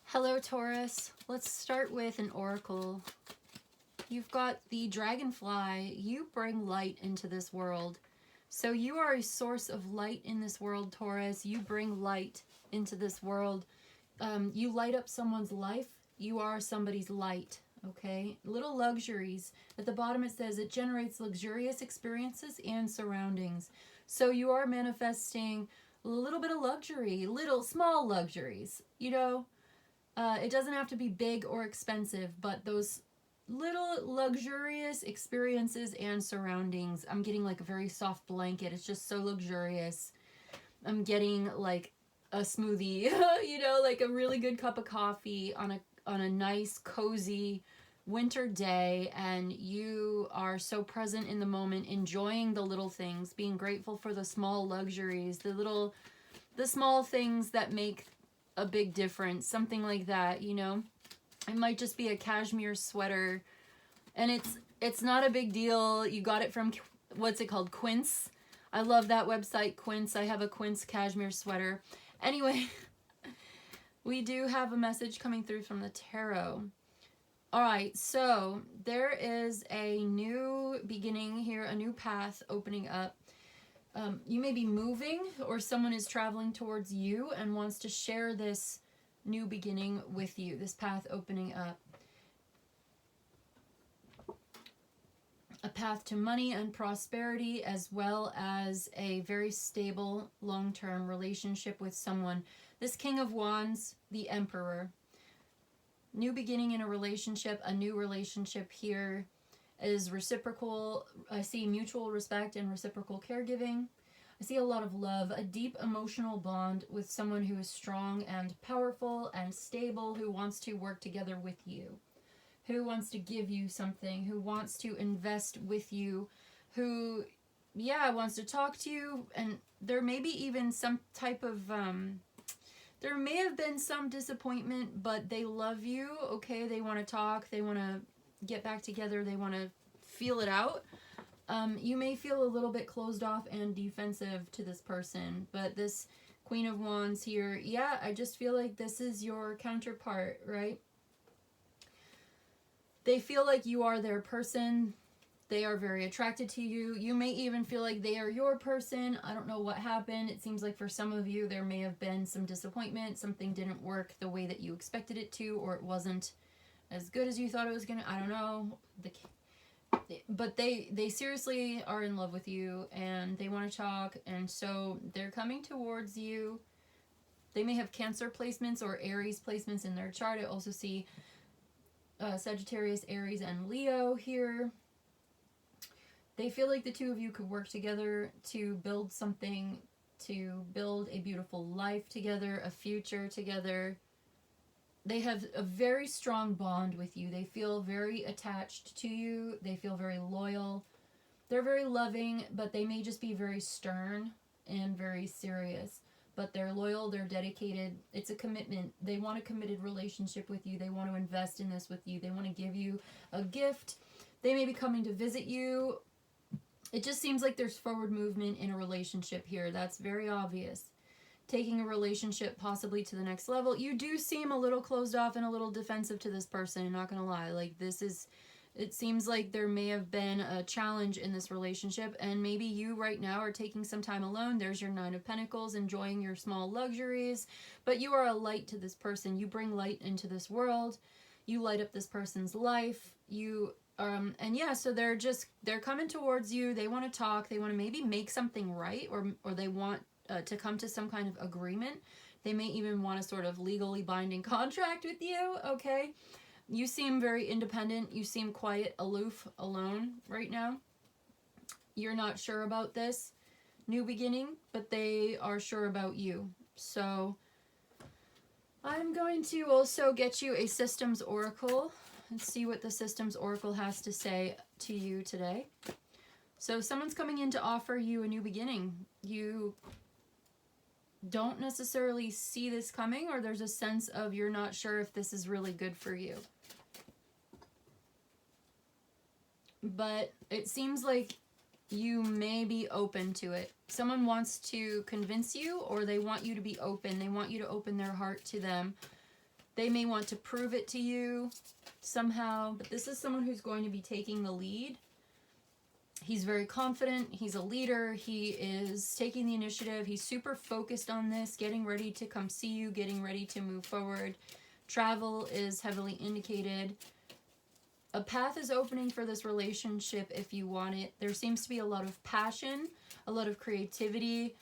Hello, Taurus. Let's start with an oracle. You've got the dragonfly. You bring light into this world. So you are a source of light in this world, Taurus. You bring light into this world. You light up someone's life. You are somebody's light, okay? Little luxuries. At the bottom it says it generates luxurious experiences and surroundings. So you are manifesting a little bit of luxury, little small luxuries, you know? It doesn't have to be big or expensive, but those little luxurious experiences and surroundings. I'm getting like a very soft blanket. It's just so luxurious. I'm getting like a smoothie, you know, like a really good cup of coffee on a nice cozy winter day, and you are so present in the moment, enjoying the little things, being grateful for the small luxuries, the small things that make a big difference, something like that, you know. It might just be a cashmere sweater, and it's not a big deal. You got it from, what's it called, Quince. I love that website, Quince. I have a Quince cashmere sweater. Anyway, we do have a message coming through from the tarot. All right, so there is a new beginning here, a new path opening up. You may be moving, or someone is traveling towards you and wants to share this new beginning with you, this path opening up. A path to money and prosperity, as well as a very stable long-term relationship with someone. This King of Wands, the Emperor. New beginning in a relationship, a new relationship here is reciprocal. I see mutual respect and reciprocal caregiving. I see a lot of love, a deep emotional bond with someone who is strong and powerful and stable, who wants to work together with you, who wants to give you something, who wants to invest with you, who, wants to talk to you. And there may be even some type of, there may have been some disappointment, but they love you, okay? They want to talk, they want to get back together, they want to feel it out. You may feel a little bit closed off and defensive to this person, but this Queen of Wands here, I just feel like this is your counterpart, right? They feel like you are their person. They are very attracted to you. You may even feel like they are your person. I don't know what happened. It seems like for some of you, there may have been some disappointment. Something didn't work the way that you expected it to, or it wasn't as good as you thought it was going to. I don't know. But they seriously are in love with you, and they want to talk, and so they're coming towards you. They may have Cancer placements or Aries placements in their chart. I also see Sagittarius, Aries, and Leo here. They feel like the two of you could work together to build something, to build a beautiful life together, a future together. They have a very strong bond with you. They feel very attached to you. They feel very loyal. They're very loving, but they may just be very stern and very serious. But they're loyal, they're dedicated. It's a commitment. They want a committed relationship with you. They want to invest in this with you. They want to give you a gift. They may be coming to visit you. It just seems like there's forward movement in a relationship here. That's very obvious. Taking a relationship possibly to the next level. You do seem a little closed off and a little defensive to this person, I'm not gonna lie. Like, it seems like there may have been a challenge in this relationship, and maybe you right now are taking some time alone. There's your Nine of Pentacles, enjoying your small luxuries, but you are a light to this person. You bring light into this world. You light up this person's life. So they're coming towards you. They want to talk. They want to maybe make something right, or they want to come to some kind of agreement. They may even want a sort of legally binding contract with you, okay? You seem very independent. You seem quiet, aloof, alone right now. You're not sure about this new beginning, but they are sure about you. So I'm going to also get you a Systems Oracle and see what the Systems Oracle has to say to you today. So someone's coming in to offer you a new beginning. You don't necessarily see this coming, or there's a sense of you're not sure if this is really good for you. But it seems like you may be open to it. Someone wants to convince you, or they want you to be open. They want you to open their heart to them. They may want to prove it to you somehow, but this is someone who's going to be taking the lead. He's very confident. He's a leader. He is taking the initiative. He's super focused on this, getting ready to come see you, getting ready to move forward. Travel is heavily indicated. A path is opening for this relationship if you want it. There seems to be a lot of passion, a lot of creativity.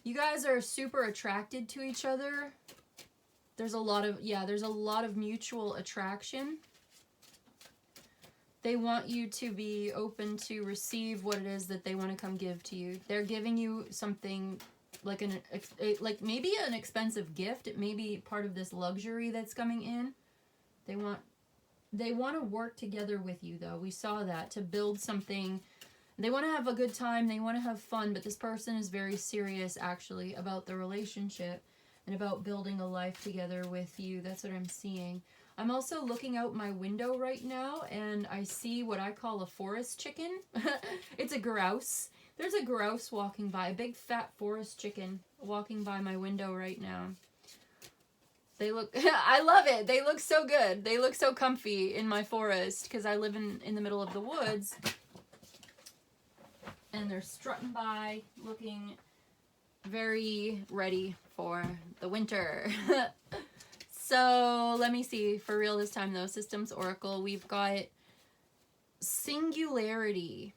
You guys are super attracted to each other. There's a lot of mutual attraction. They want you to be open to receive what it is that they want to come give to you. They're giving you something like maybe an expensive gift. It may be part of this luxury that's coming in. They want to work together with you, though. We saw that, to build something. They want to have a good time. They want to have fun, but this person is very serious, actually, about the relationship and about building a life together with you. That's what I'm seeing. I'm also looking out my window right now, and I see what I call a forest chicken. It's a grouse. There's a grouse walking by, a big fat forest chicken walking by my window right now. They look, I love it. They look so good. They look so comfy in my forest because I live in the middle of the woods. And they're strutting by, looking very ready for the winter. So let me see, for real this time though, Systems Oracle, we've got singularity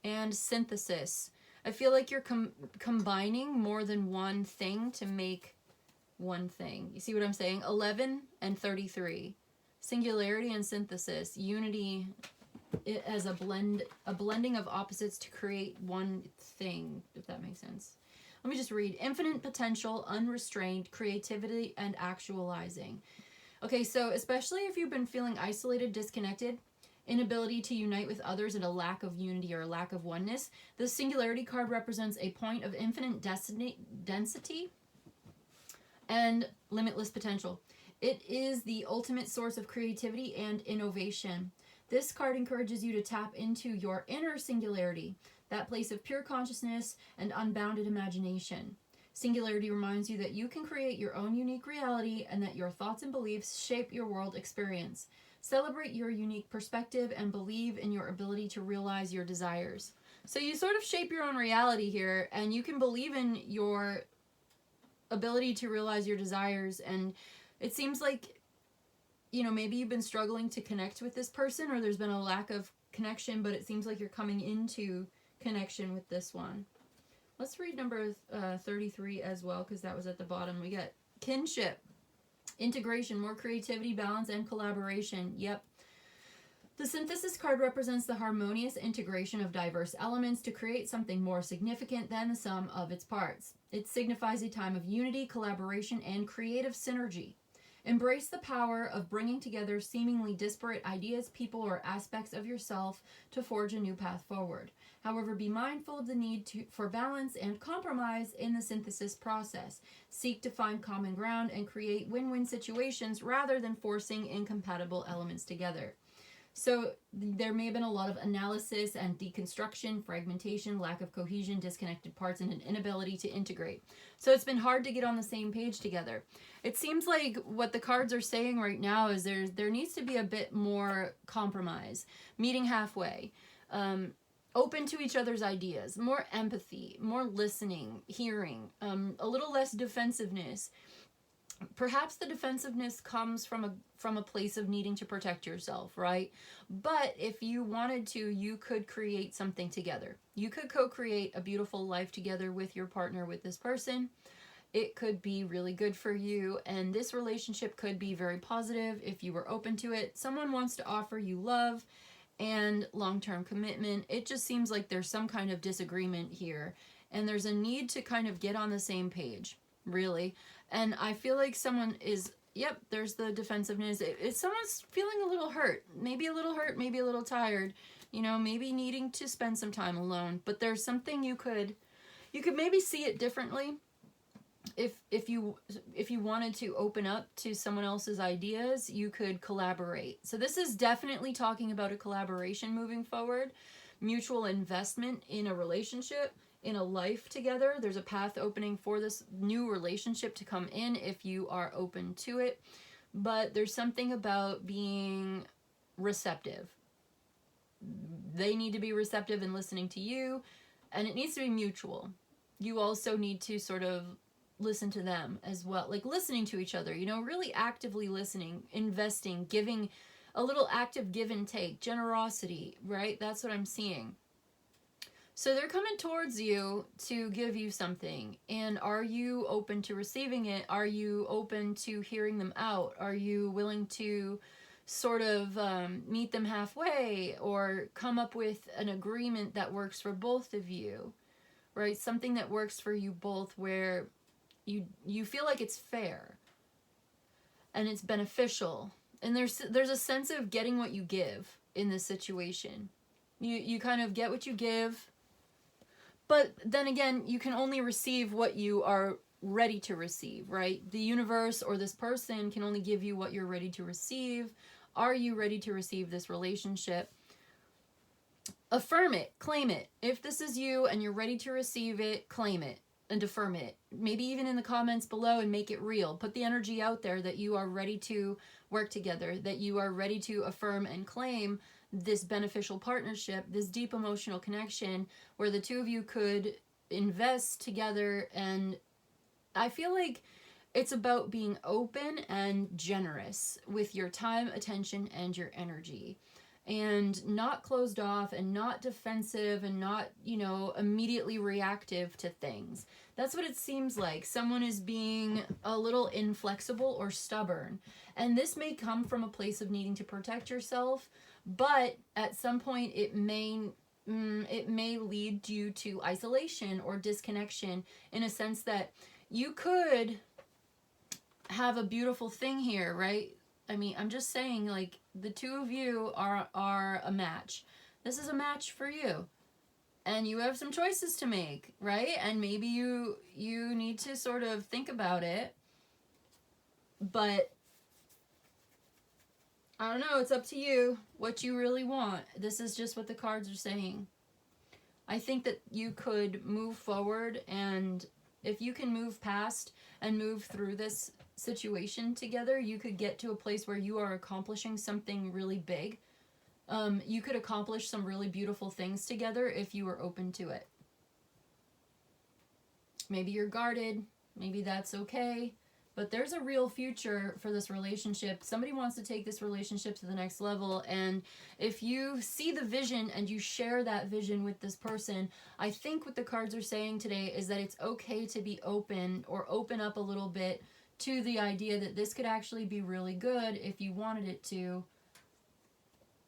and synthesis. I feel like you're combining more than one thing to make one thing. You see what I'm saying? 11 and 33. Singularity and synthesis. Unity as a blending of opposites to create one thing, if that makes sense. Let me just read. Infinite potential, unrestrained, creativity, and actualizing. Okay, so especially if you've been feeling isolated, disconnected, inability to unite with others, and a lack of unity or a lack of oneness, the singularity card represents a point of infinite density and limitless potential. It is the ultimate source of creativity and innovation. This card encourages you to tap into your inner singularity, that place of pure consciousness and unbounded imagination. Singularity reminds you that you can create your own unique reality and that your thoughts and beliefs shape your world experience. Celebrate your unique perspective and believe in your ability to realize your desires. So you sort of shape your own reality here, and you can believe in your ability to realize your desires. And it seems like, you know, maybe you've been struggling to connect with this person, or there's been a lack of connection, but it seems like you're coming into connection with this one. Let's read number 33 as well, because that was at the bottom. We got kinship, integration, more creativity, balance, and collaboration. Yep. The synthesis card represents the harmonious integration of diverse elements to create something more significant than the sum of its parts. It signifies a time of unity, collaboration, and creative synergy. Embrace the power of bringing together seemingly disparate ideas, people, or aspects of yourself to forge a new path forward. However, be mindful of the need for balance and compromise in the synthesis process. Seek to find common ground and create win-win situations rather than forcing incompatible elements together. So there may have been a lot of analysis and deconstruction, fragmentation, lack of cohesion, disconnected parts, and an inability to integrate. So it's been hard to get on the same page together. It seems like what the cards are saying right now is there needs to be a bit more compromise, meeting halfway, open to each other's ideas, more empathy, more listening, hearing, a little less defensiveness. Perhaps the defensiveness comes from a place of needing to protect yourself, right? But if you wanted to, you could create something together. You could co-create a beautiful life together with your partner, with this person. It could be really good for you, and this relationship could be very positive if you were open to it. Someone wants to offer you love and long-term commitment. It just seems like there's some kind of disagreement here, and there's a need to kind of get on the same page, really. And I feel like someone is, yep, there's the defensiveness. Someone's feeling a little hurt, maybe a little tired, you know, maybe needing to spend some time alone. But there's something you could maybe see it differently if you wanted to open up to someone else's ideas. You could collaborate. So this is definitely talking about a collaboration moving forward, mutual investment in a relationship. in a life together. There's a path opening for this new relationship to come in if you are open to it. But there's something about being receptive. They need to be receptive and listening to you, and it needs to be mutual. You also need to sort of listen to them as well, like listening to each other, you know, really actively listening, investing, giving a little active give and take, generosity, right? That's what I'm seeing. So they're coming towards you to give you something. And are you open to receiving it? Are you open to hearing them out? Are you willing to sort of meet them halfway or come up with an agreement that works for both of you, right? Something that works for you both where you feel like it's fair and it's beneficial. And there's a sense of getting what you give in this situation. You kind of get what you give. But then again, you can only receive what you are ready to receive, right? The universe or this person can only give you what you're ready to receive. Are you ready to receive this relationship? Affirm it, claim it. If this is you and you're ready to receive it, claim it and affirm it. Maybe even in the comments below and make it real. Put the energy out there that you are ready to work together, that you are ready to affirm and claim this beneficial partnership, this deep emotional connection where the two of you could invest together. And I feel like it's about being open and generous with your time, attention, and your energy. And not closed off and not defensive and not, you know, immediately reactive to things. That's what it seems like. Someone is being a little inflexible or stubborn. And this may come from a place of needing to protect yourself, but at some point it may lead you to isolation or disconnection, in a sense that you could have a beautiful thing here, right? I mean, I'm just saying, like, the two of you are a match. This is a match for you. And you have some choices to make, right? And maybe you need to sort of think about it. But I don't know, it's up to you what you really want. This is just what the cards are saying. I think that you could move forward, and if you can move past and move through this situation together, you could get to a place where you are accomplishing something really big. You could accomplish some really beautiful things together if you were open to it. Maybe you're guarded, maybe that's okay, but there's a real future for this relationship. Somebody wants to take this relationship to the next level, and if you see the vision and you share that vision with this person, I think what the cards are saying today is that it's okay to be open, or open up a little bit to the idea that this could actually be really good if you wanted it to.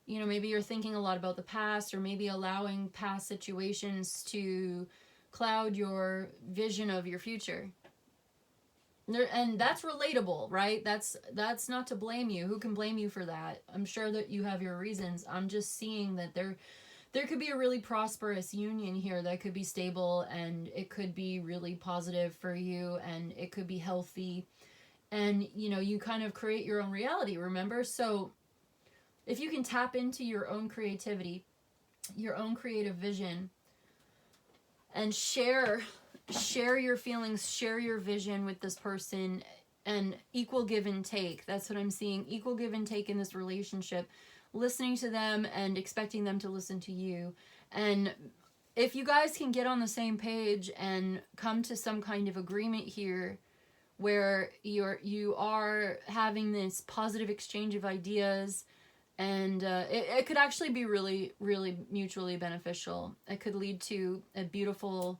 You know, maybe you're thinking a lot about the past, or maybe allowing past situations to cloud your vision of your future. And that's relatable, right? That's not to blame you. Who can blame you for that? I'm sure that you have your reasons. I'm just seeing that there could be a really prosperous union here that could be stable, and it could be really positive for you, and it could be healthy. And, you know, you kind of create your own reality, remember? So if you can tap into your own creativity, your own creative vision, and share your feelings, share your vision with this person, and equal give and take. That's what I'm seeing. Equal give and take in this relationship. Listening to them and expecting them to listen to you. And if you guys can get on the same page and come to some kind of agreement here, where you are having this positive exchange of ideas, and it could actually be really, really mutually beneficial. It could lead to a beautiful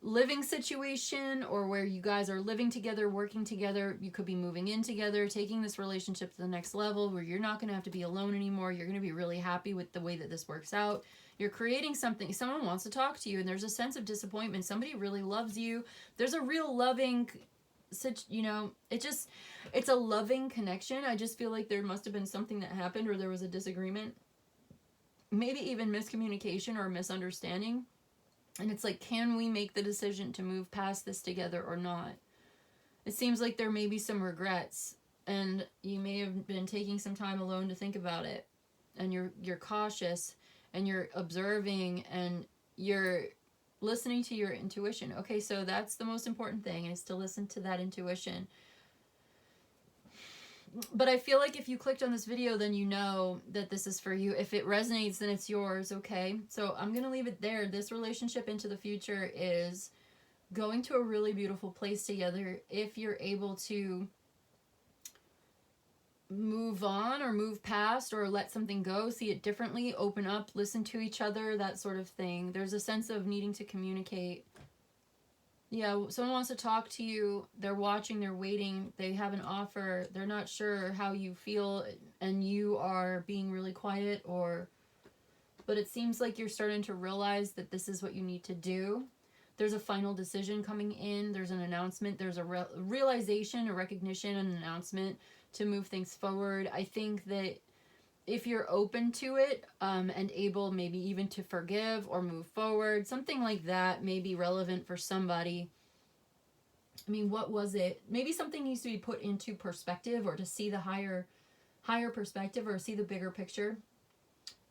living situation, or where you guys are living together, working together. You could be moving in together, taking this relationship to the next level, where you're not going to have to be alone anymore. You're going to be really happy with the way that this works out. You're creating something. Someone wants to talk to you, and there's a sense of disappointment. Somebody really loves you. There's a real loving, you know, it's a loving connection. I just feel like there must have been something that happened, or there was a disagreement, maybe even miscommunication or misunderstanding. And it's like, can we make the decision to move past this together or not? It seems like there may be some regrets, and you may have been taking some time alone to think about it. And you're cautious, and you're observing, and you're listening to your intuition. Okay, so that's the most important thing, is to listen to that intuition. But I feel like if you clicked on this video, then you know that this is for you. If it resonates, then it's yours, okay? So I'm going to leave it there. This relationship into the future is going to a really beautiful place together if you're able to move on or move past or let something go, see it differently, open up, listen to each other, that sort of thing. There's a sense of needing to communicate. Yeah, someone wants to talk to you, they're watching, they're waiting, they have an offer, they're not sure how you feel, and you are being really quiet, but it seems like you're starting to realize that this is what you need to do. There's a final decision coming in, there's an announcement, there's a realization, a recognition, an announcement to move things forward. I think that if you're open to it, and able maybe even to forgive or move forward, something like that may be relevant for somebody. I mean, what was it? Maybe something needs to be put into perspective, or to see the higher perspective, or see the bigger picture,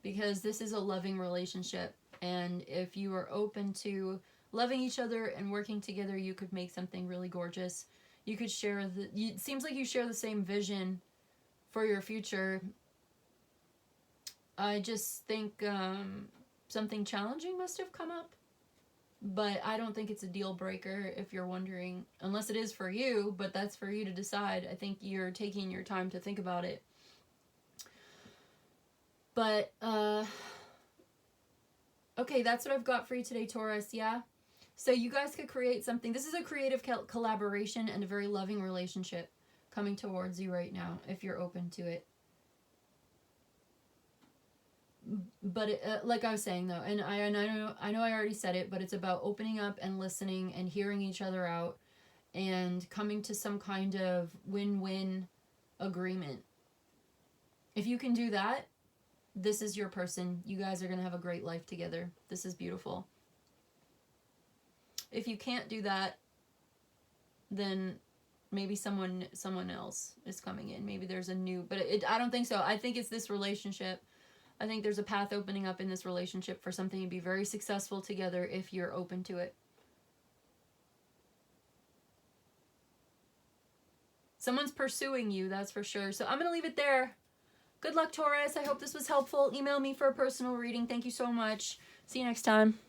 because this is a loving relationship. And if you are open to loving each other and working together, you could make something really gorgeous. You could share it seems like you share the same vision for your future. I just think something challenging must have come up, but I don't think it's a deal breaker if you're wondering, unless it is for you, but that's for you to decide. I think you're taking your time to think about it. But, okay, that's what I've got for you today, Taurus, yeah? So you guys could create something. This is a creative collaboration and a very loving relationship coming towards you right now, if you're open to it. But like I was saying though, and I know I already said it, but it's about opening up and listening and hearing each other out and coming to some kind of win-win agreement. If you can do that, this is your person. You guys are going to have a great life together. This is beautiful. If you can't do that, then maybe someone else is coming in. Maybe there's a new, but I don't think so. I think it's this relationship. I think there's a path opening up in this relationship for something to be very successful together if you're open to it. Someone's pursuing you, that's for sure. So I'm going to leave it there. Good luck, Taurus. I hope this was helpful. Email me for a personal reading. Thank you so much. See you next time.